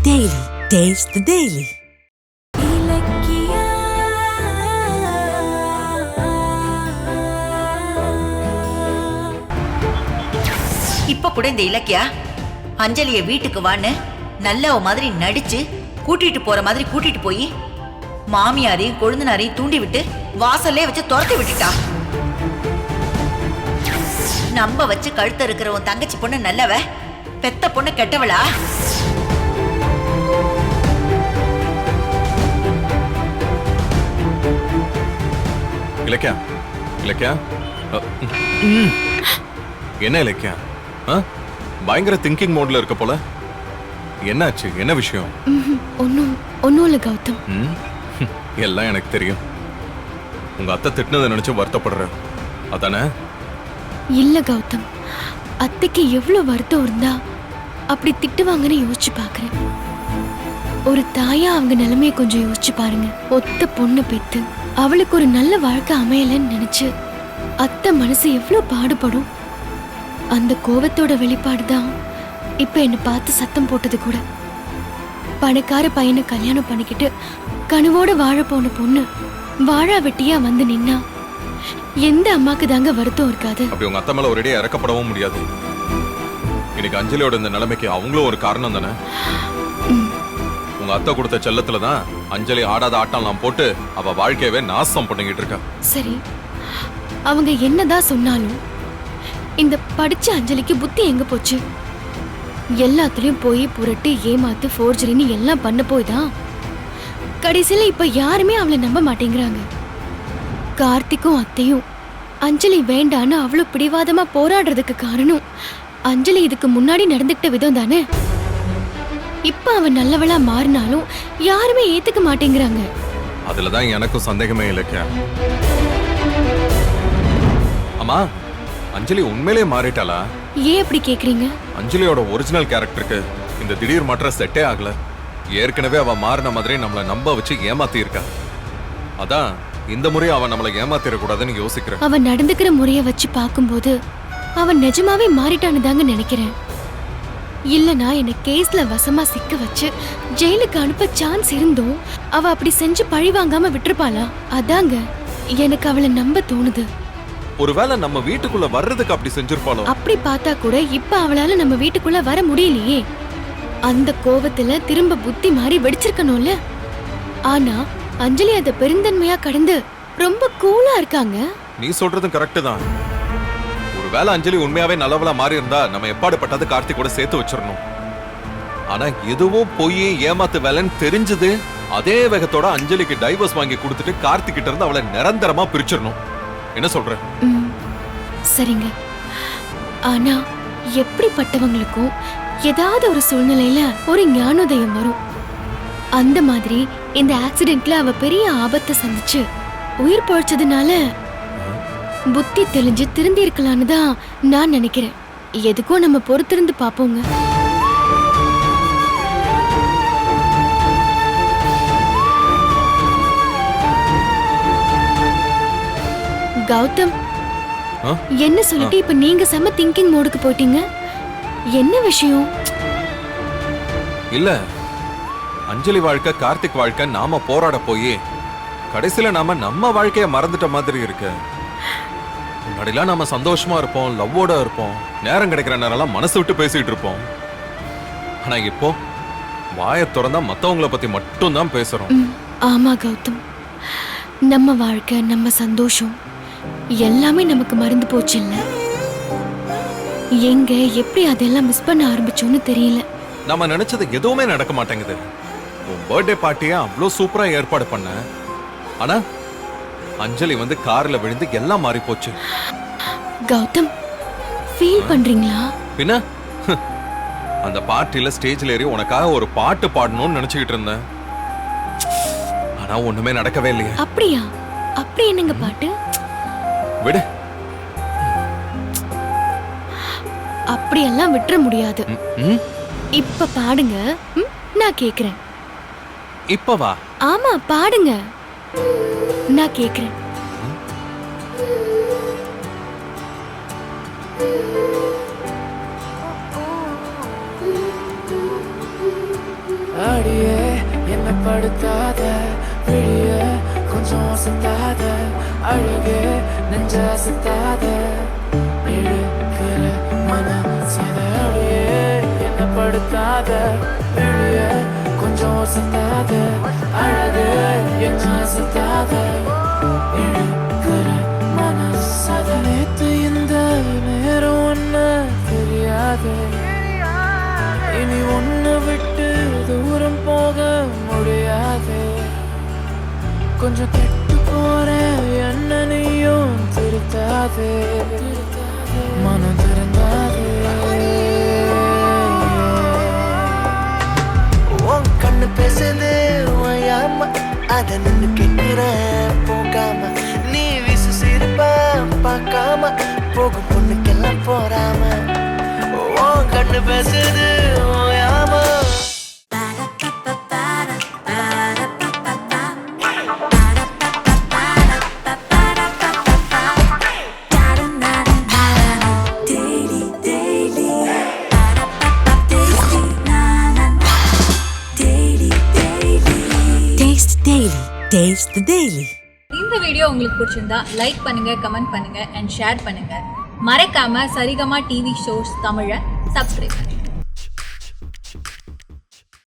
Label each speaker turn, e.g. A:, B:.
A: Daily. Taste the Daily.
B: இப்ப கூட இந்த இலக்கியா அஞ்சலிய வீட்டுக்கு வான்னு நல்ல மாதிரி நடிச்சு கூட்டிட்டு போற மாதிரி கூட்டிட்டு போய் மாமியாரையும் கொழுந்தனாரையும் தூண்டி விட்டு வாசல்லே வச்சு துரத்தி விட்டுட்டா. நம்ப வச்சு கழுத்த இருக்கிற உன் தங்கச்சி பொண்ணு நல்லவ, பெத்த பொண்ணு கெட்டவளா?
C: இலக்கியா, இலக்கியா, என்ன இலக்கியா? பயங்கர திங்கிங் மோட்ல இருக்க போல. என்னாச்சு? என்ன விஷயம்?
D: ஒன்னும் இல்ல கௌதம்.
C: எல்லாம் எனக்கு தெரியும். உங்க அத்தை திட்டினதை நினைச்சு வருத்தப்படுற அதானே?
D: இல்ல கௌதம், அத்தைக்கு எவ்வளவு வருத்தம் இருந்தா அப்படி திட்டுவாங்கன்னு யோசிச்சு பாக்குறேன். ஒரு தாயா அவங்க நிலைமைய கொஞ்சம் யோசிச்சு பாருங்க. ஒத்த பொண்ணு பெத்து அவளுக்கு ஒரு நல்ல வாழ்க்கை அமையலன்னு நினைச்சு அத்தை மனசு எவ்வளவு பாடுபடும். அந்த கோவத்தோட வெளிப்பாடுதான் இப்ப என்ன பார்த்து சத்தம் போட்டது கூட. பணக்கார பையனை கல்யாணம் பண்ணிக்கிட்டு கனவோட வாழ போன பொண்ணு வாழா வெட்டியா வந்து நின்னா எந்த அம்மாக்கு தாங்க வருத்தம் இருக்காது?
C: அப்படி உங்க அத்தை மேல ஒரேடியா இறக்கப்படவும் முடியாது. இன்னைக்கு அஞ்சலியோட இந்த நிலைமைக்கு அவங்களும் ஒரு காரணம் தானே. உங்க அத்தை கொடுத்த செல்லத்துலதான் அஞ்சலி ஆடாத ஆட்டம் போட்டு அவ வாழ்க்கையவே நாசம் பண்ணிக்கிட்டு இருக்கா. சரி,
D: அவங்க என்னதான் சொன்னாலும் இந்த படிச்ச அஞ்சலிக்கு புத்தி எங்க போச்சு? எல்லாத்துலயும் போய் புரட்டி ஏமாத்து ஃபோர்ஜரின்னு எல்லாம் பண்ண போய்தான் கடைசியில இப்ப யாருமே அவளை நம்ப மாட்டேங்கிறாங்க. கார்த்திக்கும் அத்தையும் அஞ்சலி வேண்டான்னு அவ்வளவு பிடிவாதமா போராடுறதுக்கு காரணம் அஞ்சலி இதுக்கு முன்னாடி நடந்துகிட்ட விதம் தானே. இப்ப அவன் நல்லவளா மாறினாலும் யாருமே ஏத்துக்க மாட்டேங்கிறாங்க.
C: அதுலதான் எனக்கும் சந்தேகமே இல்லைக்கா. அம்மா, அஞ்சலி உண்மையிலேயே மாறிட்டாளா?
D: ஏன் அப்படி கேக்குறீங்க?
C: அஞ்சலியோட ஒரிஜினல் கேரக்டருக்கு இந்த திடீர் மாற்றம் செட்டே ஆகல. ஏற்கனவே அவ மாறின மாதிரி நம்மளை நம்ப வச்சு ஏமாத்தி இருக்கா. அதான் இந்த முறை அவன் நம்மளை ஏமாத்திடக்கூடாதுன்னு யோசிக்கிறேன்.
D: அவன் நடந்துக்கிற முறைய வச்சு பார்க்கும்போது அவன் நிஜமாவே மாறிட்டான்னு தாங்க நினைக்கிறேன். இல்லனா என்ன கேஸ்ல வசமா சிக்க வச்சு ஜெயிலுக்கு அனுப்ப சான்ஸ் இருந்தும் அவ அப்படி செஞ்சு பழி வாங்காம விட்டுருப்பாளா? அதாங்க எனக்கு அவளை நம்ப தோணுது.
C: ஒருவேளை நம்ம வீட்டுக்குள்ள வர்றதுக்கு அப்படி செஞ்சிருப்பாளோ?
D: அப்படி பார்த்தா கூட இப்ப அவளால நம்ம வீட்டுக்குள்ள வர முடியலையே. அந்த கோவத்துல திரும்ப புத்தி மாறி வெடிச்சிருக்கணும்ல. ஆனா அஞ்சலி அத பெருந்தன்மையா கடந்து ரொம்ப கூலா இருக்காங்க.
C: நீ சொல்றதும் கரெக்ட் தான். ஒருவேளை அஞ்சலி உண்மையாவே நல்லவளா மாறி இருந்தா நம்ம எப்பாடு பட்டது கார்த்திக் கூட சேர்த்து வச்சிடணும். ஆனா எதுவும் போய் ஏமாத்து வேலைன்னு தெரிஞ்சது அதே வேகத்தோட அஞ்சலிக்கு டைவர்ஸ் வாங்கி கொடுத்துட்டு கார்த்திக் கிட்ட இருந்து அவளை நிரந்தரமா பிரிச்சிடணும். என்ன சொல்ற?
D: சரிங்க. ஆனா எப்படிப்பட்டவங்களுக்கும் ஏதாவது ஒரு சூழ்நிலையில ஒரு ஞானோதயம் வரும். அந்த மாதிரி இந்த ஆக்சிடென்ட்ல அவ பெரிய ஆபத்தை சந்திச்சு உயிர் பழிச்சதுனால புத்தி தெளிஞ்சு திருந்தி இருக்கலான்னு தான் நான் நினைக்கிறேன். எதுக்கும் நம்ம பொறுத்திருந்து பாப்போங்க. கௌதம், என்ன சொல்லிட்டு இப்ப நீங்க செம்ம திங்கிங் மோடுக்கு போயிட்டீங்க? என்ன விஷயம்?
C: இல்ல, அஞ்சலி வாழ்க்கை கார்த்திக் வாழ்க்கை நாம போராட போய் கடைசியில நாம நம்ம வாழ்க்கைய மறந்துட்ட மாதிரி இருக்கு. முன்னாடிலாம் நாம சந்தோஷமா இருப்போம், லவ்வோட இருப்போம், நேரம் கிடைக்கிற நேரம் மனசு விட்டு பேசிட்டு இருப்போம். ஆனா இப்போ வாயை திறந்தா மத்தவங்கள பத்தி மட்டும் தான் பேசுறோம்.
D: ஆமா கௌதம், நம்ம வாழ்க்கை நம்ம சந்தோஷம் எல்லாமே நமக்கு மறந்து போச்சு. இல்ல எங்க எப்படி அதெல்லாம் மிஸ் பண்ண ஆரம்பிச்சோன்னு தெரியல.
C: நம்ம நினைச்சது எதுவுமே நடக்க மாட்டேங்குது. உன் பர்த்டே பார்ட்டியை அவ்வளோ சூப்பரா ஏற்பாடு பண்ண, ஆனா அஞ்சலி வந்து கார்ல விழுந்து எல்லாம் மாறி போச்சு.
D: கௌதம், ஃபீல் பண்றீங்களா?
C: பின்ன அந்த பார்ட்டில ஸ்டேஜ்ல ஏறி உனக்காக ஒரு பாட்டு பாடணும்னு நினைச்சுக்கிட்டு இருந்தேன். ஆனா ஒண்ணுமே நடக்கவே இல்லையா?
D: அப்படியா? அப்படி என்னங்க பாட்டு?
C: விடு.
D: அப்படியெல்லாம் விட்டுற முடியாது. இப்ப பாடுங்க, நான் கேக்குறேன்.
C: இப்ப வா.
D: ஆமா பாடுங்க, நான் கேக்குறேன்.
E: அடியே என்ன படுத்தாத விழிய கொஞ்சம் அசத்தாத அழகே நெஞ்ச அசத்தாத இழுக்கிற மனசத அடியே என்ன படுத்தாத விழிய கொஞ்சம் அசத்தாத அழகே என்ன அசத்தாத இழுக்கிற மனசத நேத்து இந்த நேரம் ஒண்ணு தெரியாது இனி ஒன்னு விட்டு தூரம் போக முடியாது கொஞ்சம் கெட்டு போறேன் என்ன நீயும் திருத்தாதே மனம் திறந்தாதே
F: உன் கண்ணு பேசுது ஓயாம அத நின்னு கேட்கிறேன் போகாம நீ விசு சிரிப்பா பார்க்காம போகும் பொண்ணுக்கெல்லாம் போறாம உன் கண்ணு பேசுது ஓயாம
A: Taste Daily. Taste the Daily.
G: இந்த வீடியோ உங்களுக்கு பிடிச்சிருந்தா லைக் பண்ணுங்க, கமெண்ட் பண்ணுங்க அண்ட் ஷேர் பண்ணுங்க. மறக்காம சரிகமா டிவி ஷோஸ் தமிழை சப்ஸ்கிரைப் பண்ணுங்க.